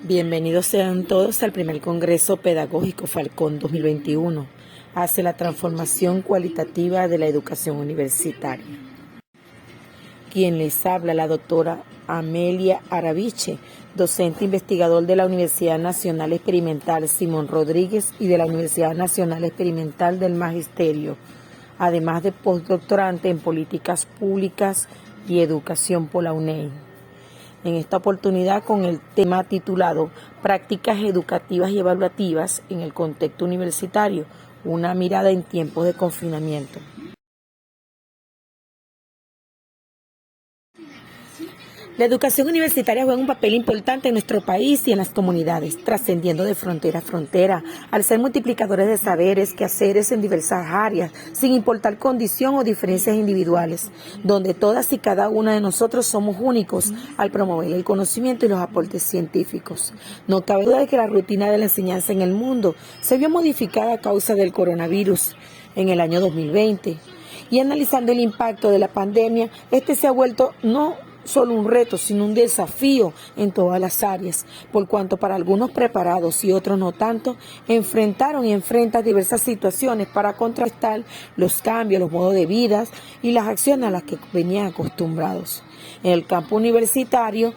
Bienvenidos sean todos al primer Congreso Pedagógico Falcón 2021 hacia la transformación cualitativa de la educación universitaria. Quien les habla, la doctora Amelia Araviche, docente investigador de la Universidad Nacional Experimental Simón Rodríguez y de la Universidad Nacional Experimental del Magisterio, además de postdoctorante en Políticas Públicas y Educación por la UNED. En esta oportunidad con el tema titulado Prácticas Educativas y Evaluativas en el Contexto Universitario, una mirada en tiempos de confinamiento. La educación universitaria juega un papel importante en nuestro país y en las comunidades, trascendiendo de frontera a frontera, al ser multiplicadores de saberes, quehaceres en diversas áreas, sin importar condición o diferencias individuales, donde todas y cada una de nosotros somos únicos al promover el conocimiento y los aportes científicos. No cabe duda de que la rutina de la enseñanza en el mundo se vio modificada a causa del coronavirus en el año 2020. Y analizando el impacto de la pandemia, este se ha vuelto no solo un reto, sino un desafío en todas las áreas, por cuanto para algunos preparados y otros no tanto, enfrentaron y enfrentan diversas situaciones para contrastar los cambios, los modos de vida y las acciones a las que venían acostumbrados. En el campo universitario,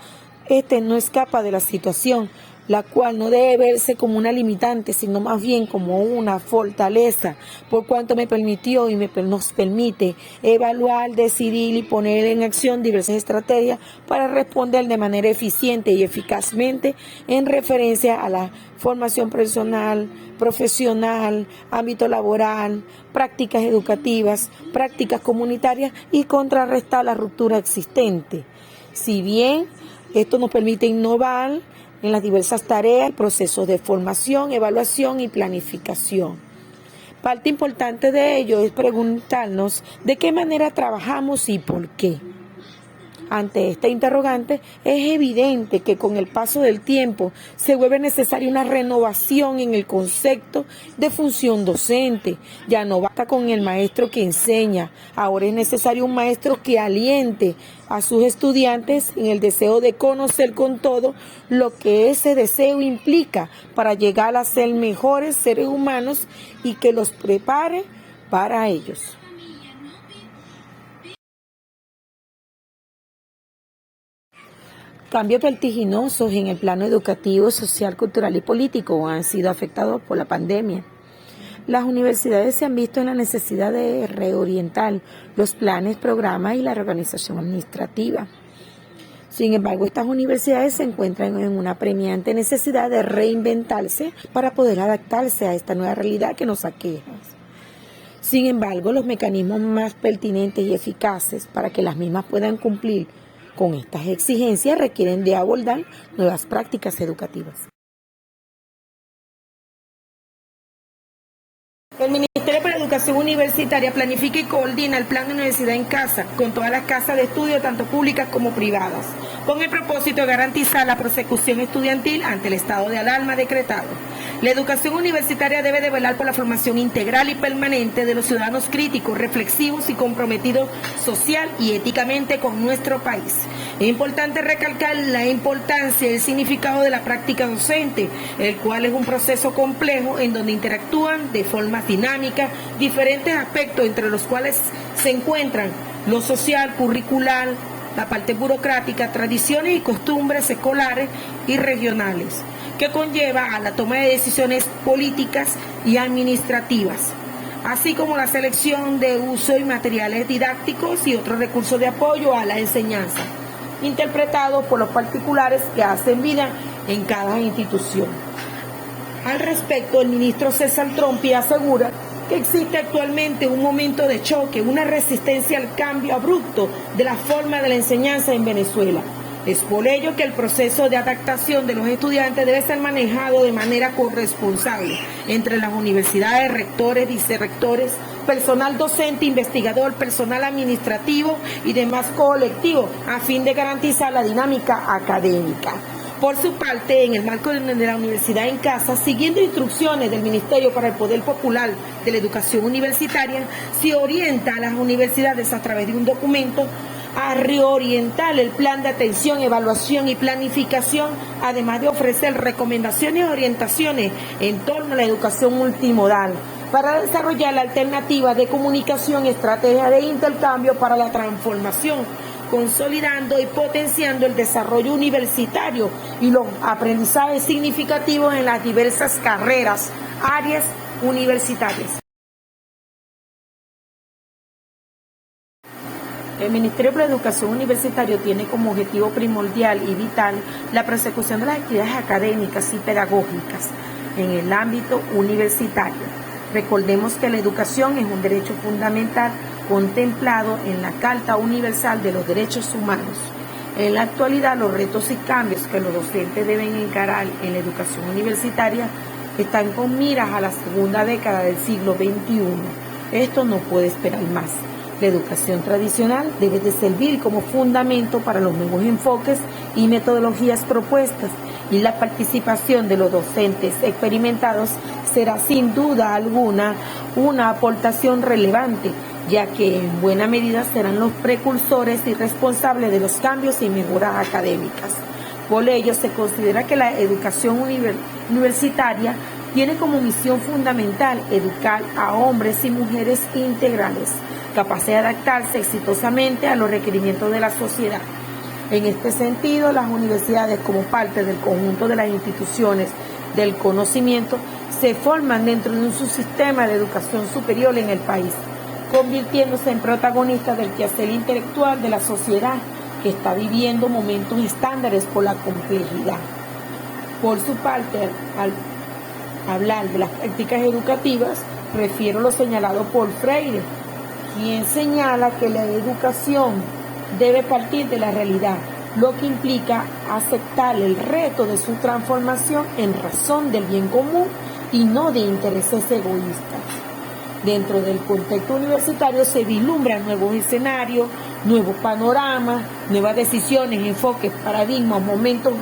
no escapa de la situación, la cual no debe verse como una limitante, sino más bien como una fortaleza, por cuanto me permitió y nos permite evaluar, decidir y poner en acción diversas estrategias para responder de manera eficiente y eficazmente en referencia a la formación personal, profesional, ámbito laboral, prácticas educativas, prácticas comunitarias y contrarrestar la ruptura existente. Si bien esto nos permite innovar en las diversas tareas, procesos de formación, evaluación y planificación. Parte importante de ello es preguntarnos de qué manera trabajamos y por qué. Ante esta interrogante, es evidente que con el paso del tiempo se vuelve necesaria una renovación en el concepto de función docente. Ya no basta con el maestro que enseña, ahora es necesario un maestro que aliente a sus estudiantes en el deseo de conocer con todo lo que ese deseo implica para llegar a ser mejores seres humanos y que los prepare para ellos. Cambios vertiginosos en el plano educativo, social, cultural y político han sido afectados por la pandemia. Las universidades se han visto en la necesidad de reorientar los planes, programas y la reorganización administrativa. Sin embargo, estas universidades se encuentran en una apremiante necesidad de reinventarse para poder adaptarse a esta nueva realidad que nos aqueja. Sin embargo, los mecanismos más pertinentes y eficaces para que las mismas puedan cumplir con estas exigencias requieren de abordar nuevas prácticas educativas. El Ministerio para Educación Universitaria planifica y coordina el Plan de Universidad en Casa con todas las casas de estudio, tanto públicas como privadas, con el propósito de garantizar la persecución estudiantil ante el estado de alarma decretado. La educación universitaria debe de velar por la formación integral y permanente de los ciudadanos críticos, reflexivos y comprometidos social y éticamente con nuestro país. Es importante recalcar la importancia y el significado de la práctica docente, el cual es un proceso complejo en donde interactúan de forma dinámica diferentes aspectos, entre los cuales se encuentran lo social, curricular, la parte burocrática, tradiciones y costumbres escolares y regionales, que conlleva a la toma de decisiones políticas y administrativas, así como la selección de uso y materiales didácticos y otros recursos de apoyo a la enseñanza, interpretados por los particulares que hacen vida en cada institución. Al respecto, el ministro César Trompi asegura que existe actualmente un momento de choque, una resistencia al cambio abrupto de la forma de la enseñanza en Venezuela. Es por ello que el proceso de adaptación de los estudiantes debe ser manejado de manera corresponsable entre las universidades, rectores, vicerrectores, personal docente, investigador, personal administrativo y demás colectivos, a fin de garantizar la dinámica académica. Por su parte, en el marco de la Universidad en Casa, siguiendo instrucciones del Ministerio para el Poder Popular de la Educación Universitaria, se orienta a las universidades a través de un documento a reorientar el plan de atención, evaluación y planificación, además de ofrecer recomendaciones y orientaciones en torno a la educación multimodal, para desarrollar la alternativa de comunicación, estrategia de intercambio para la transformación, consolidando y potenciando el desarrollo universitario y los aprendizajes significativos en las diversas carreras, áreas universitarias. El Ministerio de Educación Universitaria tiene como objetivo primordial y vital la persecución de las actividades académicas y pedagógicas en el ámbito universitario. Recordemos que la educación es un derecho fundamental contemplado en la Carta Universal de los Derechos Humanos. En la actualidad, los retos y cambios que los docentes deben encarar en la educación universitaria están con miras a la segunda década del siglo XXI. Esto no puede esperar más. La educación tradicional debe de servir como fundamento para los nuevos enfoques y metodologías propuestas, y la participación de los docentes experimentados será sin duda alguna una aportación relevante, ya que en buena medida serán los precursores y responsables de los cambios y mejoras académicas. Por ello, se considera que la educación universitaria tiene como misión fundamental educar a hombres y mujeres integrales, capaces de adaptarse exitosamente a los requerimientos de la sociedad. En este sentido, las universidades, como parte del conjunto de las instituciones del conocimiento, se forman dentro de un subsistema de educación superior en el país, convirtiéndose en protagonistas del quehacer intelectual de la sociedad que está viviendo momentos estándares por la complejidad. Por su parte, al hablar de las prácticas educativas, refiero lo señalado por Freire, quien señala que la educación debe partir de la realidad, lo que implica aceptar el reto de su transformación en razón del bien común y no de intereses egoístas. Dentro del contexto universitario se vislumbran nuevos escenarios, nuevos panoramas, nuevas decisiones, enfoques, paradigmas, momentos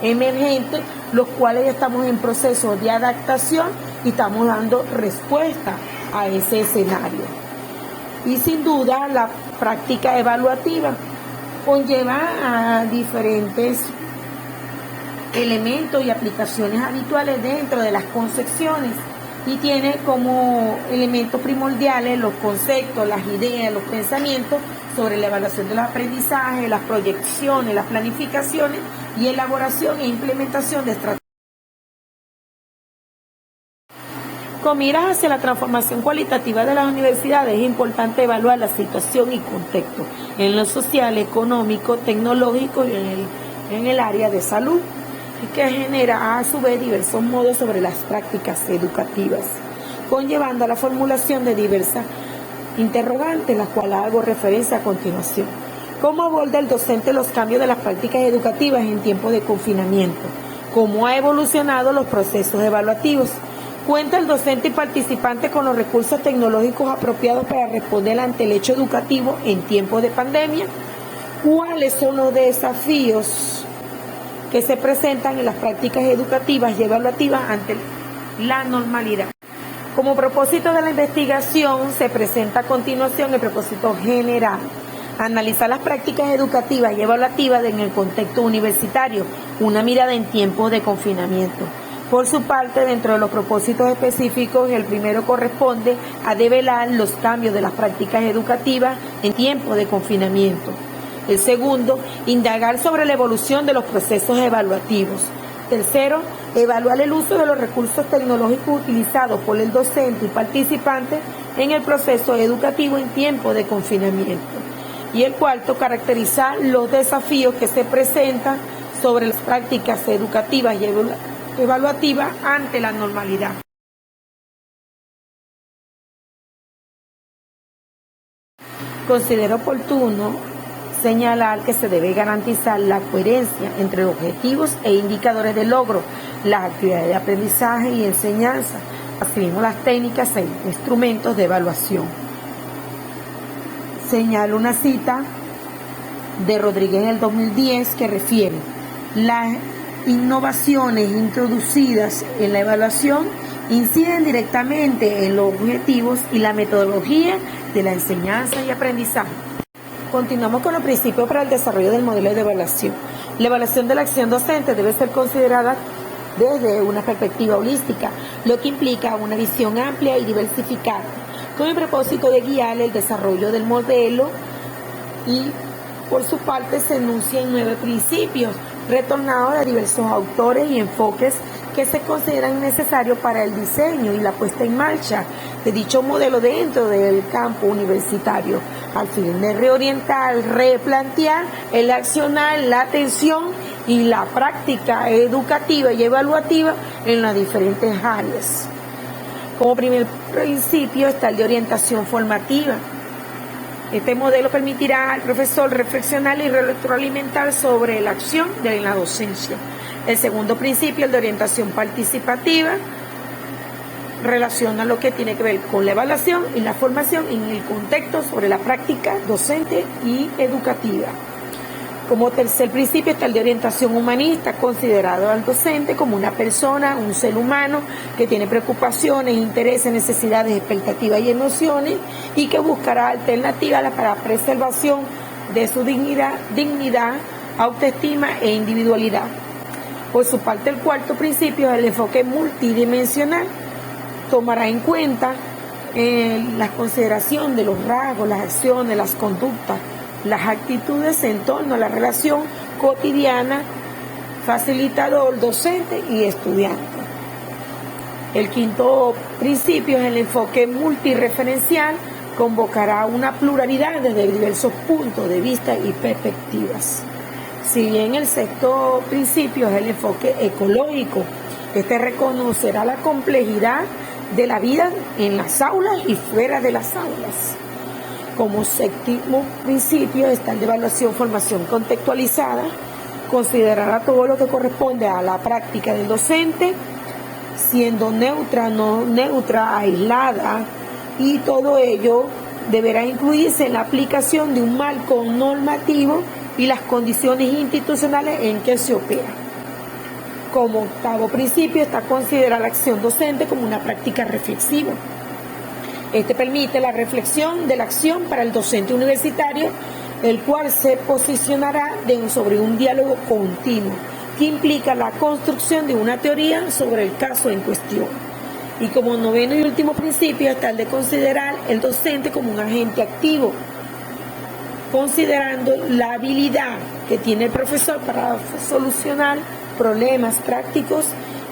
emergentes, los cuales ya estamos en proceso de adaptación y estamos dando respuesta a ese escenario. Y sin duda la práctica evaluativa conlleva a diferentes elementos y aplicaciones habituales dentro de las concepciones y tiene como elementos primordiales los conceptos, las ideas, los pensamientos sobre la evaluación de los aprendizajes, las proyecciones, las planificaciones y elaboración e implementación de estrategias. Con miras hacia la transformación cualitativa de las universidades, es importante evaluar la situación y contexto en lo social, económico, tecnológico y en el área de salud, y que genera a su vez diversos modos sobre las prácticas educativas, conllevando a la formulación de diversas interrogantes, las cuales hago referencia a continuación. ¿Cómo aborda el docente los cambios de las prácticas educativas en tiempos de confinamiento? ¿Cómo ha evolucionado los procesos evaluativos? ¿Cuenta el docente y participante con los recursos tecnológicos apropiados para responder ante el hecho educativo en tiempos de pandemia? ¿Cuáles son los desafíos que se presentan en las prácticas educativas y evaluativas ante la normalidad? Como propósito de la investigación se presenta a continuación el propósito general: analizar las prácticas educativas y evaluativas en el contexto universitario, una mirada en tiempos de confinamiento. Por su parte, dentro de los propósitos específicos, el primero corresponde a develar los cambios de las prácticas educativas en tiempos de confinamiento. El segundo, indagar sobre la evolución de los procesos evaluativos. Tercero, evaluar el uso de los recursos tecnológicos utilizados por el docente y participante en el proceso educativo en tiempos de confinamiento. Y el cuarto, caracterizar los desafíos que se presentan sobre las prácticas educativas y evaluativa ante la normalidad. Considero oportuno señalar que se debe garantizar la coherencia entre objetivos e indicadores de logro, las actividades de aprendizaje y enseñanza, así como las técnicas e instrumentos de evaluación. Señalo una cita de Rodríguez en el 2010 que refiere: las innovaciones introducidas en la evaluación inciden directamente en los objetivos y la metodología de la enseñanza y aprendizaje. Continuamos con los principios para el desarrollo del modelo de evaluación. La evaluación de la acción docente debe ser considerada desde una perspectiva holística, lo que implica una visión amplia y diversificada, con el propósito de guiar el desarrollo del modelo y, por su parte, se enuncian 9 principios retornados a diversos autores y enfoques que se consideran necesarios para el diseño y la puesta en marcha de dicho modelo dentro del campo universitario, al fin de reorientar, replantear el accionar, la atención y la práctica educativa y evaluativa en las diferentes áreas. Como primer principio está el de orientación formativa. Este modelo permitirá al profesor reflexionar y retroalimentar sobre la acción de la docencia. El segundo principio, el de orientación participativa, relaciona lo que tiene que ver con la evaluación y la formación en el contexto sobre la práctica docente y educativa. Como tercer principio está el de orientación humanista, considerado al docente como una persona, un ser humano que tiene preocupaciones, intereses, necesidades, expectativas y emociones y que buscará alternativas para la preservación de su dignidad, autoestima e individualidad. Por su parte, el cuarto principio es el enfoque multidimensional. Tomará en cuenta la consideración de los rasgos, las acciones, las conductas, las actitudes en torno a la relación cotidiana, facilitador, docente y estudiante. El quinto principio es el enfoque multireferencial, convocará una pluralidad desde diversos puntos de vista y perspectivas. Si bien el sexto principio es el enfoque ecológico, este reconocerá la complejidad de la vida en las aulas y fuera de las aulas. Como séptimo principio está el de evaluación, formación contextualizada, considerará todo lo que corresponde a la práctica del docente, siendo neutra, no neutra, aislada, y todo ello deberá incluirse en la aplicación de un marco normativo y las condiciones institucionales en que se opera. Como octavo principio está considerar la acción docente como una práctica reflexiva. Este permite la reflexión de la acción para el docente universitario, el cual se posicionará sobre un diálogo continuo, que implica la construcción de una teoría sobre el caso en cuestión. Y como noveno y último principio está el de considerar el docente como un agente activo, considerando la habilidad que tiene el profesor para solucionar problemas prácticos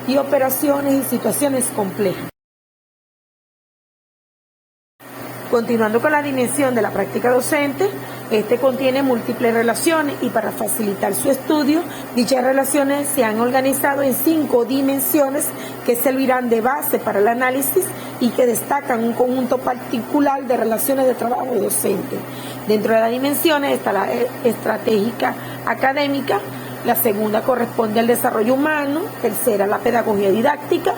y operaciones y situaciones complejas. Continuando con la dimensión de la práctica docente, este contiene múltiples relaciones y para facilitar su estudio, dichas relaciones se han organizado en 5 dimensiones que servirán de base para el análisis y que destacan un conjunto particular de relaciones de trabajo docente. Dentro de las dimensiones está la estratégica académica, la segunda corresponde al desarrollo humano, tercera la pedagogía didáctica,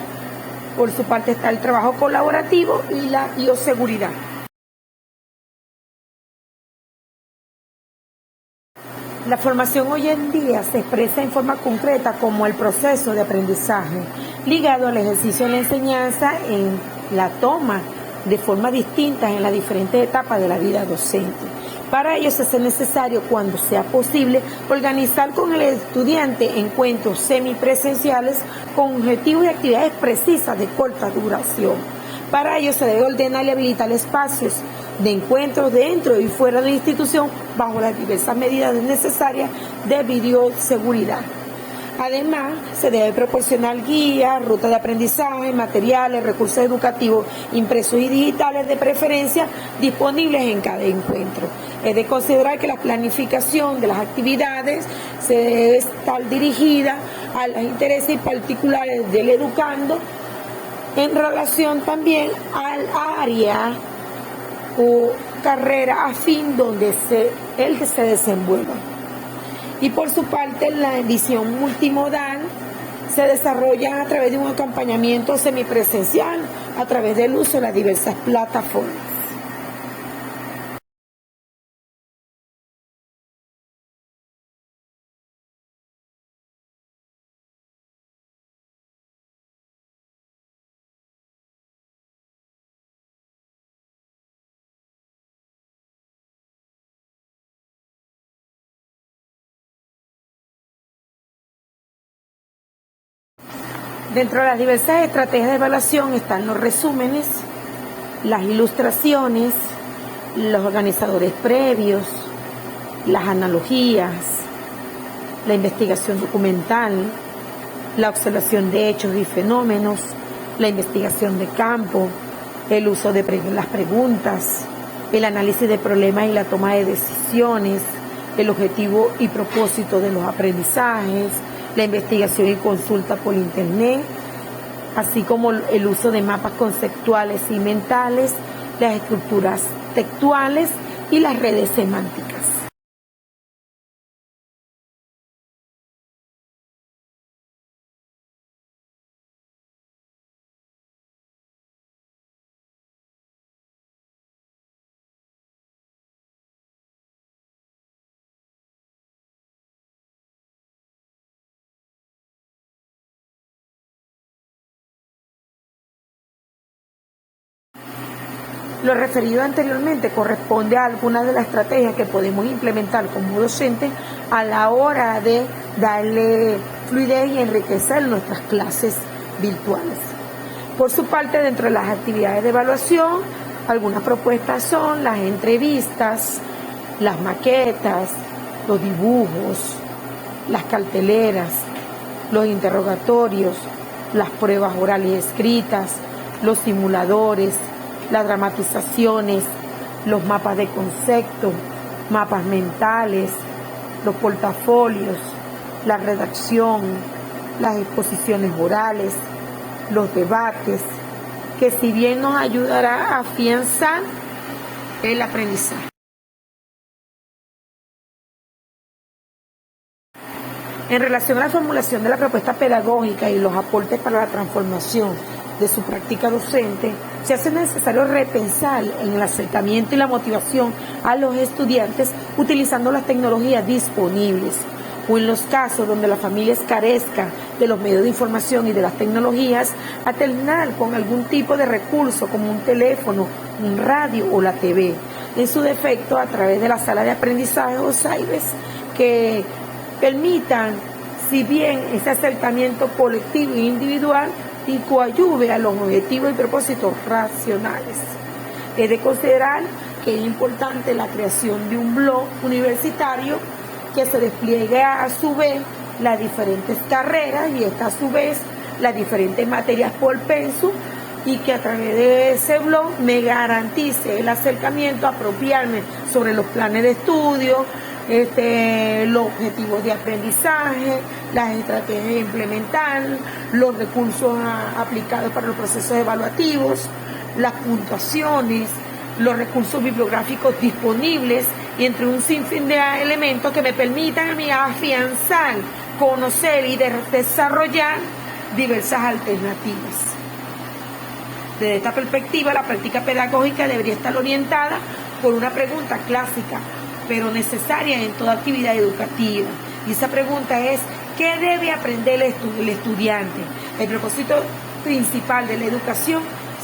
por su parte está el trabajo colaborativo y la bioseguridad. La formación hoy en día se expresa en forma concreta como el proceso de aprendizaje, ligado al ejercicio de la enseñanza en la toma de formas distintas en las diferentes etapas de la vida docente. Para ello se hace necesario, cuando sea posible, organizar con el estudiante encuentros semipresenciales con objetivos y actividades precisas de corta duración. Para ello se debe ordenar y habilitar espacios de encuentros dentro y fuera de la institución bajo las diversas medidas necesarias de bioseguridad. Además, se debe proporcionar guías, rutas de aprendizaje, materiales, recursos educativos impresos y digitales de preferencia disponibles en cada encuentro. Es de considerar que la planificación de las actividades se debe estar dirigida a los intereses particulares del educando en relación también al área o carrera afín donde él se desenvuelva. Y por su parte, la visión multimodal se desarrolla a través de un acompañamiento semipresencial, a través del uso de las diversas plataformas. Dentro de las diversas estrategias de evaluación están los resúmenes, las ilustraciones, los organizadores previos, las analogías, la investigación documental, la observación de hechos y fenómenos, la investigación de campo, el uso de las preguntas, el análisis de problemas y la toma de decisiones, el objetivo y propósito de los aprendizajes, la investigación y consulta por internet, así como el uso de mapas conceptuales y mentales, las estructuras textuales y las redes semánticas. Lo referido anteriormente corresponde a algunas de las estrategias que podemos implementar como docentes a la hora de darle fluidez y enriquecer nuestras clases virtuales. Por su parte, dentro de las actividades de evaluación, algunas propuestas son las entrevistas, las maquetas, los dibujos, las carteleras, los interrogatorios, las pruebas orales y escritas, los simuladores, las dramatizaciones, los mapas de concepto, mapas mentales, los portafolios, la redacción, las exposiciones orales, los debates, que si bien nos ayudará a afianzar el aprendizaje. En relación a la formulación de la propuesta pedagógica y los aportes para la transformación de su práctica docente, se hace necesario repensar en el acercamiento y la motivación a los estudiantes utilizando las tecnologías disponibles, o en los casos donde las familias carezcan de los medios de información y de las tecnologías, alternar con algún tipo de recurso como un teléfono, un radio o la TV, en su defecto a través de la sala de aprendizaje o CYBES, que permitan, si bien ese acercamiento colectivo e individual, y coadyuve a los objetivos y propósitos racionales. Es de considerar que es importante la creación de un blog universitario que se despliegue a su vez las diferentes carreras y esta a su vez las diferentes materias por pensum, y que a través de ese blog me garantice el acercamiento, apropiarme sobre los planes de estudio, los objetivos de aprendizaje, las estrategias de implementar, los recursos aplicados para los procesos evaluativos, las puntuaciones, los recursos bibliográficos disponibles, y entre un sinfín de elementos que me permitan a mí afianzar, conocer y desarrollar diversas alternativas. Desde esta perspectiva, la práctica pedagógica debería estar orientada por una pregunta clásica, pero necesaria en toda actividad educativa. Y esa pregunta es, ¿qué debe aprender el estudiante? El propósito principal de la educación,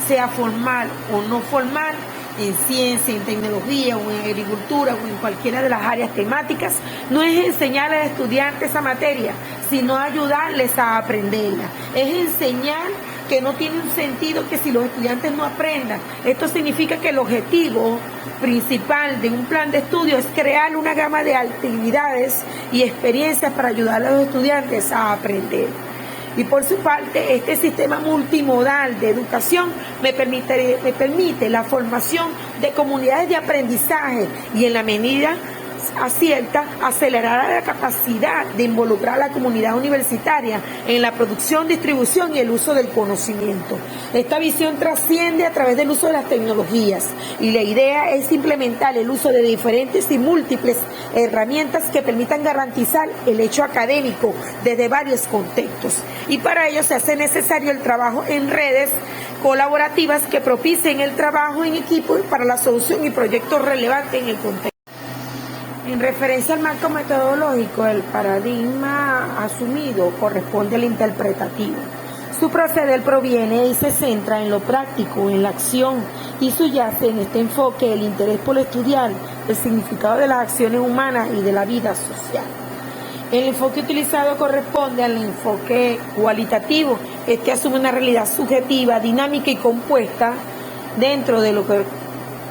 sea formal o no formal, en ciencia, en tecnología o en agricultura o en cualquiera de las áreas temáticas, no es enseñar al estudiante esa materia, sino ayudarles a aprenderla. Es enseñar que no tiene un sentido que si los estudiantes no aprendan. Esto significa que el objetivo principal de un plan de estudio es crear una gama de actividades y experiencias para ayudar a los estudiantes a aprender. Y por su parte, este sistema multimodal de educación me permite la formación de comunidades de aprendizaje y en la medida acierta, acelerará la capacidad de involucrar a la comunidad universitaria en la producción, distribución y el uso del conocimiento. Esta visión trasciende a través del uso de las tecnologías y la idea es implementar el uso de diferentes y múltiples herramientas que permitan garantizar el hecho académico desde varios contextos. Y para ello se hace necesario el trabajo en redes colaborativas que propicien el trabajo en equipo para la solución y proyectos relevantes en el contexto. En referencia al marco metodológico, el paradigma asumido corresponde al interpretativo. Su proceder proviene y se centra en lo práctico, en la acción, y subyace en este enfoque el interés por estudiar el significado de las acciones humanas y de la vida social. El enfoque utilizado corresponde al enfoque cualitativo. Este asume una realidad subjetiva, dinámica y compuesta dentro de lo que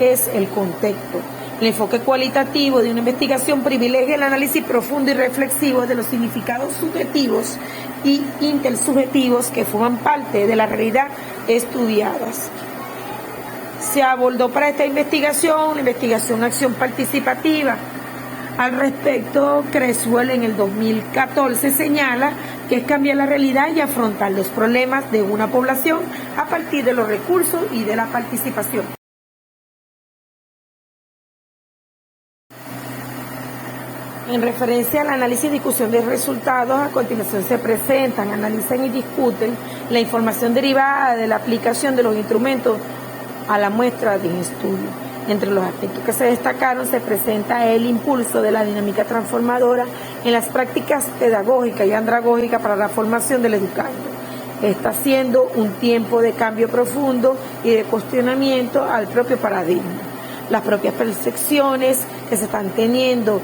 es el contexto. El enfoque cualitativo de una investigación privilegia el análisis profundo y reflexivo de los significados subjetivos y intersubjetivos que forman parte de la realidad estudiadas. Se abordó para esta investigación acción participativa. Al respecto, Creswell en el 2014 señala que es cambiar la realidad y afrontar los problemas de una población a partir de los recursos y de la participación. En referencia al análisis y discusión de resultados, a continuación se presentan, analizan y discuten la información derivada de la aplicación de los instrumentos a la muestra de estudio. Entre los aspectos que se destacaron se presenta el impulso de la dinámica transformadora en las prácticas pedagógicas y andragógicas para la formación del educando. Está siendo un tiempo de cambio profundo y de cuestionamiento al propio paradigma. Las propias percepciones que se están teniendo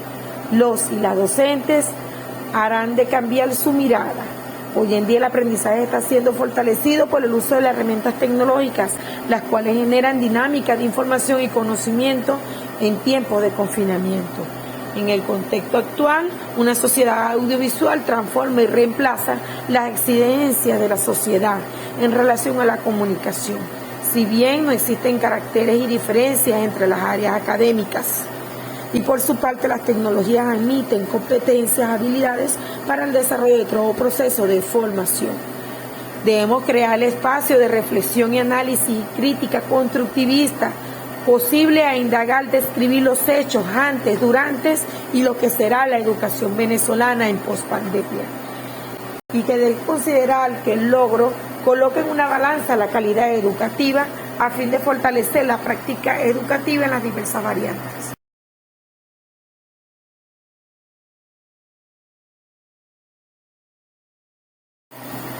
los y las docentes harán de cambiar su mirada. Hoy en día el aprendizaje está siendo fortalecido por el uso de las herramientas tecnológicas, las cuales generan dinámicas de información y conocimiento en tiempos de confinamiento. En el contexto actual, una sociedad audiovisual transforma y reemplaza las exigencias de la sociedad en relación a la comunicación. Si bien no existen caracteres y diferencias entre las áreas académicas, y por su parte las tecnologías admiten competencias, habilidades para el desarrollo de todo proceso de formación. Debemos crear el espacio de reflexión y análisis, crítica constructivista, posible a indagar, describir los hechos antes, durante y lo que será la educación venezolana en pospandemia. Y que debe considerar que el logro coloque en una balanza la calidad educativa a fin de fortalecer la práctica educativa en las diversas variantes.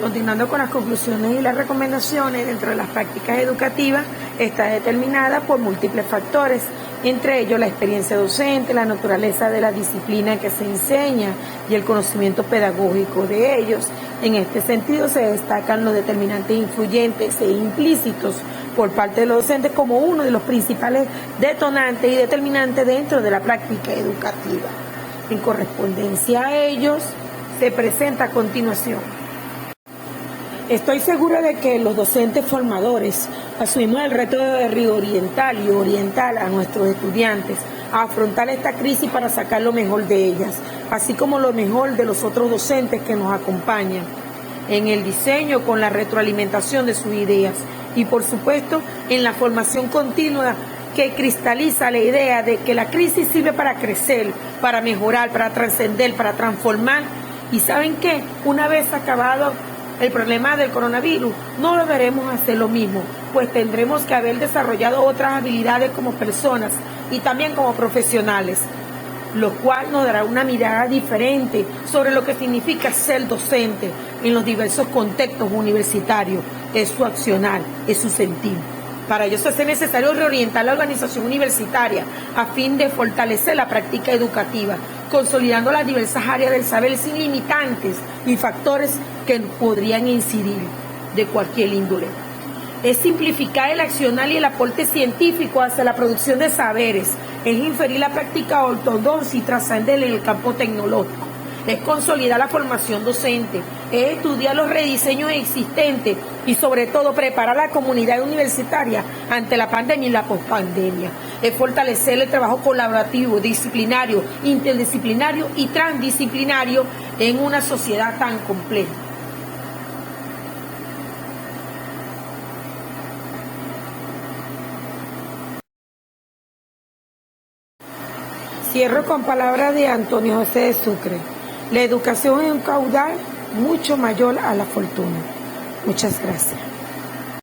Continuando con las conclusiones y las recomendaciones, dentro de las prácticas educativas está determinada por múltiples factores, entre ellos la experiencia docente, la naturaleza de la disciplina que se enseña y el conocimiento pedagógico de ellos. En este sentido se destacan los determinantes influyentes e implícitos por parte de los docentes como uno de los principales detonantes y determinantes dentro de la práctica educativa. En correspondencia a ellos se presenta a continuación. Estoy segura de que los docentes formadores asumimos el reto de reorientar y orientar a nuestros estudiantes a afrontar esta crisis para sacar lo mejor de ellas, así como lo mejor de los otros docentes que nos acompañan en el diseño con la retroalimentación de sus ideas y, por supuesto, en la formación continua que cristaliza la idea de que la crisis sirve para crecer, para mejorar, para trascender, para transformar. ¿Y saben qué? Una vez acabado el problema del coronavirus, no volveremos a hacer lo mismo, pues tendremos que haber desarrollado otras habilidades como personas y también como profesionales, lo cual nos dará una mirada diferente sobre lo que significa ser docente en los diversos contextos universitarios. Es su accionar, es su sentir. Para ello se hace necesario reorientar la organización universitaria a fin de fortalecer la práctica educativa, consolidando las diversas áreas del saber sin limitantes y factores que podrían incidir de cualquier índole. Es simplificar el accionar y el aporte científico hacia la producción de saberes, es inferir la práctica ortodoxa y trascender en el campo tecnológico. Es consolidar la formación docente, es estudiar los rediseños existentes y sobre todo preparar a la comunidad universitaria ante la pandemia y la pospandemia. Es fortalecer el trabajo colaborativo, disciplinario, interdisciplinario y transdisciplinario en una sociedad tan compleja. Cierro con palabras de Antonio José de Sucre. La educación es un caudal mucho mayor a la fortuna. Muchas gracias.